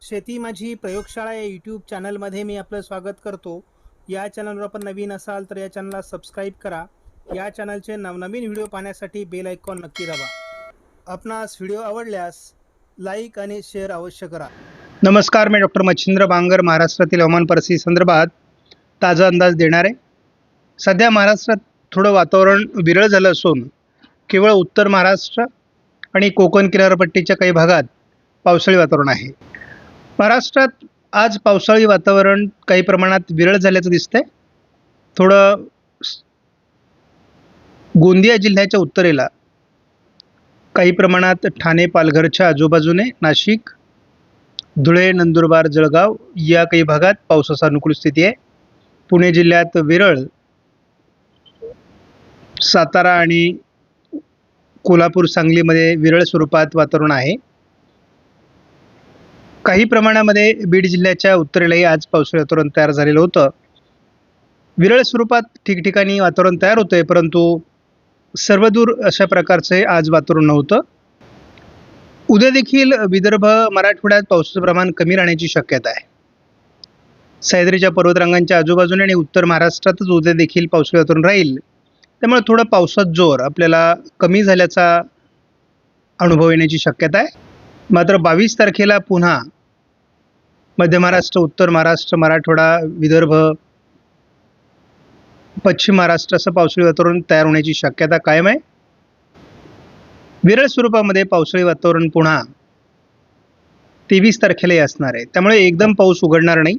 शेती माझी प्रयोगशाळा या यूट्यूब चॅनलमध्ये मी आपलं स्वागत करतो. या चॅनलवर आपण नवीन असाल तर या चॅनलला सबस्क्राईब करा. या चॅनलचे नवनवीन व्हिडिओ पाहण्यासाठी बेल आयकॉन नक्की दाबा. आपणास व्हिडिओ आवडल्यास लाईक आणि शेअर अवश्य करा. नमस्कार, मी डॉक्टर मच्छिंद्र बांगर महाराष्ट्रातील हवामान परिस्थिती संदर्भात ताजा अंदाज देणार आहे. सध्या महाराष्ट्रात थोडं वातावरण विरळ झालं असून केवळ उत्तर महाराष्ट्र आणि कोकण किनारपट्टीच्या काही भागात पावसाळी वातावरण आहे. महाराष्ट्रात आज पावसाळी वातावरण काही प्रमाणात विरळ झाल्याचं दिसतंय. थोडं गोंदिया जिल्ह्याच्या उत्तरेला काही प्रमाणात ठाणे पालघरच्या आजूबाजूने नाशिक धुळे नंदुरबार जळगाव या काही भागात पावसाचा अनुकूल स्थिती आहे. पुणे जिल्ह्यात विरळ, सातारा आणि कोल्हापूर सांगलीमध्ये विरळ स्वरूपात वातावरण आहे. काही प्रमाणामध्ये बीड जिल्ह्याच्या उत्तरेलाही आज पावसाळी वातावरण तयार झालेलं होतं. विरळ स्वरूपात ठिकठिकाणी वातावरण तयार होतंय, परंतु सर्वदूर अशा प्रकारचे आज वातावरण नव्हतं. उद्या देखील विदर्भ मराठवाड्यात पावसाचं प्रमाण कमी राहण्याची शक्यता आहे. सह्याद्रीच्या पर्वतरांगांच्या आजूबाजूने आणि उत्तर महाराष्ट्रातच उद्या देखील पावसाळी वातावरण राहील. त्यामुळे थोडं पावसाचा जोर आपल्याला कमी झाल्याचा अनुभव येण्याची शक्यता आहे. मात्र 22 तारखेला पुन्हा मध्य महाराष्ट्र, उत्तर महाराष्ट्र, मराठवाडा, विदर्भ, पश्चिम महाराष्ट्र असं पावसाळी वातावरण तयार होण्याची शक्यता कायम आहे. विरळ स्वरूपामध्ये पावसाळी वातावरण पुन्हा 23 तारखेलाही असणार आहे. त्यामुळे एकदम पाऊस उघडणार नाही.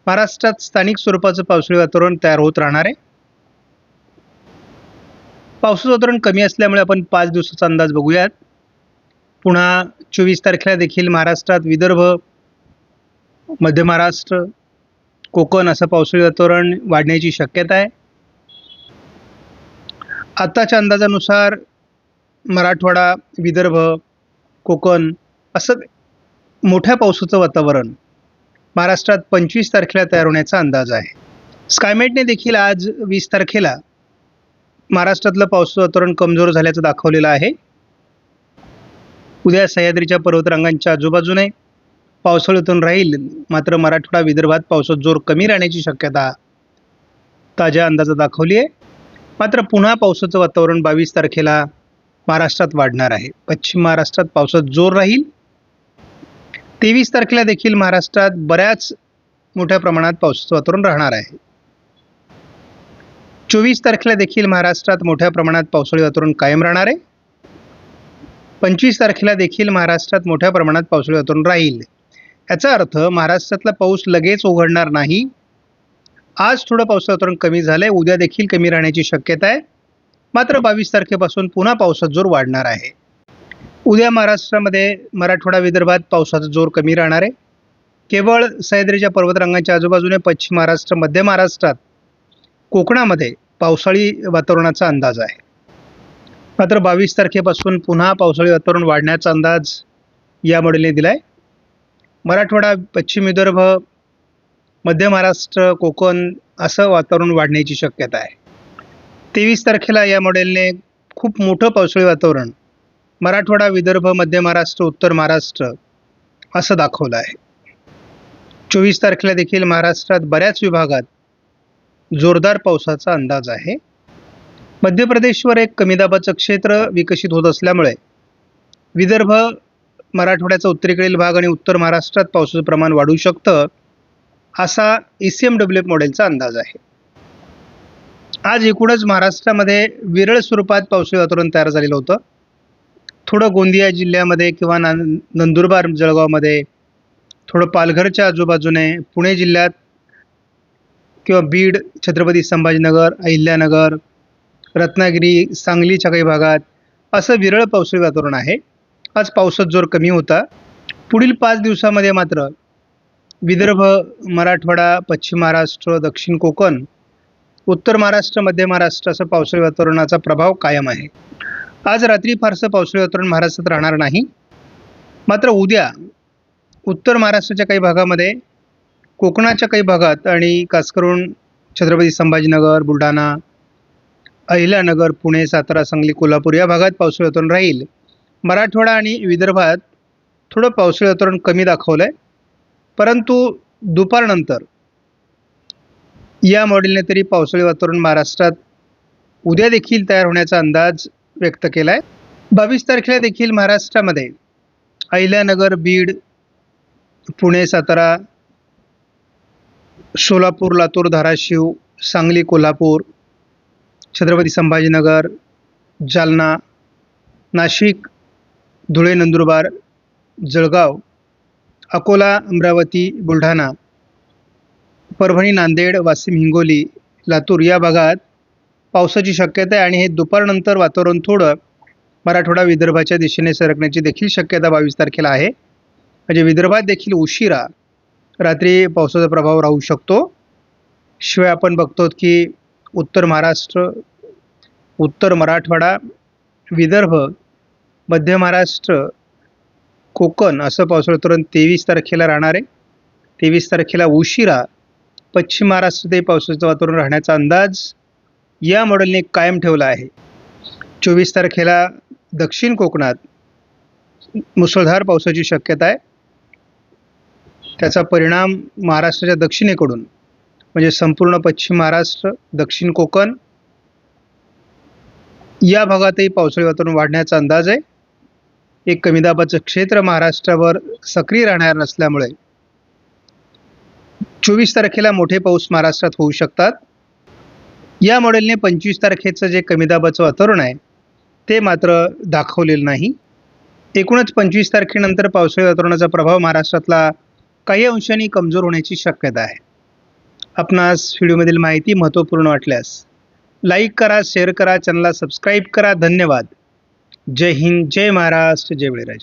महाराष्ट्रात स्थानिक स्वरूपाचं पावसाळी वातावरण तयार होत राहणार आहे. पावसाचं वातावरण कमी असल्यामुळे आपण 5 दिवसाचा अंदाज बघूयात. पुन्हा 24 तारखेला देखील महाराष्ट्रात विदर्भ, मध्य महाराष्ट्र, कोकण असं पावसाळी वातावरण वाढण्याची शक्यता आहे. आताच्या अंदाजानुसार मराठवाडा, विदर्भ, कोकण असं मोठ्या पावसाचं वातावरण महाराष्ट्रात 25 तारखेला तयार होण्याचा अंदाज आहे. स्कायमेटने देखील आज 20 तारखेला महाराष्ट्रातलं पावसाचं वातावरण कमजोर झाल्याचं दाखवलेलं आहे. उद्या सह्याद्रीच्या पर्वतरांगांच्या आजूबाजूने पावसाळी वातावरण राहील, मात्र मराठवाडा, विदर्भात पावसाचा जोर कमी राहण्याची शक्यता ताज्या अंदाजात दाखवली आहे. मात्र पुन्हा पावसाचं वातावरण 22 तारखेला महाराष्ट्रात वाढणार आहे. पश्चिम महाराष्ट्रात पावसाचा जोर राहील. 23 तारखेला देखील महाराष्ट्रात बऱ्याच मोठ्या प्रमाणात पावसाचं वातावरण राहणार आहे. 24 तारखेला देखील महाराष्ट्रात मोठ्या प्रमाणात पावसाळी वातावरण कायम राहणार आहे. 25 तारखेला देखील महाराष्ट्रात मोठ्या प्रमाणात पावसाळी वातावरण राहील. याचा अर्थ महाराष्ट्रातला पाऊस लगेच उघडणार नाही. आज थोडं पावसाचं वातावरण कमी झालंय, उद्या देखील कमी राहण्याची शक्यता आहे. मात्र 22 तारखेपासून पुन्हा पावसाचा जोर वाढणार आहे. उद्या महाराष्ट्रामध्ये मराठवाडा, विदर्भात पावसाचा जोर कमी राहणार आहे. केवळ सह्याद्रीच्या पर्वतरांगांच्या आजूबाजूने पश्चिम महाराष्ट्र, मध्य महाराष्ट्रात, कोकणामध्ये पावसाळी वातावरणाचा अंदाज आहे. मात्र 22 तारखेपासून पुन्हा पावसाळी वातावरण वाढण्याचा अंदाज या मॉडेलने दिला आहे. मराठवाडा, पश्चिम विदर्भ, मध्य महाराष्ट्र, कोकण असं वातावरण वाढण्याची शक्यता आहे. 23 तारखेला या मॉडेलने खूप मोठं पावसाळी वातावरण मराठवाडा, विदर्भ, मध्य महाराष्ट्र, उत्तर महाराष्ट्र असं दाखवलं आहे. 24 तारखेला देखील महाराष्ट्रात बऱ्याच विभागात जोरदार पावसाचा अंदाज आहे. मध्य प्रदेशवर एक कमी दाबाचं क्षेत्र विकसित होत असल्यामुळे विदर्भ, मराठवाड्याचा उत्तरेकडील भाग आणि उत्तर महाराष्ट्रात पावसाचं प्रमाण वाढू शकतं, असा ECMWF मॉडेलचा अंदाज आहे. आज एकूणच महाराष्ट्रामध्ये विरळ स्वरूपात पावसाळी वातावरण तयार झालेलं होतं. थोडं गोंदिया जिल्ह्यामध्ये किंवा नंदुरबार जळगावमध्ये, थोडं पालघरच्या आजूबाजूने, पुणे जिल्ह्यात किंवा बीड, छत्रपती संभाजीनगर, अहिल्यानगर, रत्नागिरी, सांगलीच्या काही भागात असं विरळ पावसाळी वातावरण आहे. आज पावसाचा जोर कमी होता. पुढील 5 दिवसामध्ये मात्र विदर्भ, मराठवाडा, पश्चिम महाराष्ट्र, दक्षिण कोकण, उत्तर महाराष्ट्र, मध्य महाराष्ट्र असं पावसाळी वातावरणाचा प्रभाव कायम आहे. आज रात्री फारसं पावसाळी वातावरण महाराष्ट्रात राहणार नाही. मात्र उद्या उत्तर महाराष्ट्राच्या काही भागामध्ये, कोकणाच्या काही भागात आणि खास करून छत्रपती संभाजीनगर, बुलढाणा, अहिल्यानगर, पुणे, सातारा, सांगली, कोल्हापूर या भागात पावसाळी वातावरण राहील. मराठवाडा आणि विदर्भात थोडं पावसाळी वातावरण कमी दाखवलं आहे, परंतु दुपारनंतर या मॉडेलने तरी पावसाळी वातावरण महाराष्ट्रात उद्या देखील तयार होण्याचा अंदाज व्यक्त केला आहे. 22 तारखेला देखील महाराष्ट्रामध्ये अहिल्यानगर, बीड, पुणे, सातारा, सोलापूर, लातूर, धाराशिव, सांगली, कोल्हापूर, छत्रपती संभाजीनगर, जालना, नाशिक, धुळे, नंदुरबार, जळगाव, अकोला, अमरावती, बुलढाणा, परभणी, नांदेड, वाशिम, हिंगोली, लातूर या भागात पावसाची शक्यता आहे आणि हे दुपारनंतर वातावरण थोडं मराठवाडा, विदर्भाच्या दिशेने सरकण्याची देखील शक्यता 22 तारखेला आहे. म्हणजे विदर्भात देखील उशिरा रात्री पावसाचा प्रभाव राहू शकतो. शिवाय आपण बघतो की उत्तर महाराष्ट्र, उत्तर मराठवाडा, विदर्भ, मध्य महाराष्ट्र, कोकण असं पावसाळी वातावरण 23 तारखेला राहणार आहे. 23 तारखेला उशिरा पश्चिम महाराष्ट्रातही पावसाचं वातावरण राहण्याचा अंदाज या मॉडेलने कायम ठेवला आहे. 24 तारखेला दक्षिण कोकणात मुसळधार पावसाची शक्यता आहे. त्याचा परिणाम महाराष्ट्राच्या दक्षिणेकडून म्हणजे संपूर्ण पश्चिम महाराष्ट्र, दक्षिण कोकण या भागातही पावसाळी वातावरण वाढण्याचा अंदाज आहे. एक कमी दाबाचं क्षेत्र महाराष्ट्रावर सक्रिय राहणार नसल्यामुळे 24 तारखेला मोठे पाऊस महाराष्ट्रात होऊ शकतात. या मॉडेलने 25 तारखेचं जे कमी दाबाचं वातावरण आहे ते मात्र दाखवलेलं नाही. एकूणच 25 तारखेनंतर पावसाळी वातावरणाचा प्रभाव महाराष्ट्रातला काही अंशांनी कमजोर होण्याची शक्यता आहे. आपणास व्हिडिओमधील माहिती महत्त्वपूर्ण वाटल्यास लाईक करा, शेअर करा, चॅनलला सबस्क्राईब करा. धन्यवाद. जय हिंद, जय महाराष्ट्र, जय बळीराजा.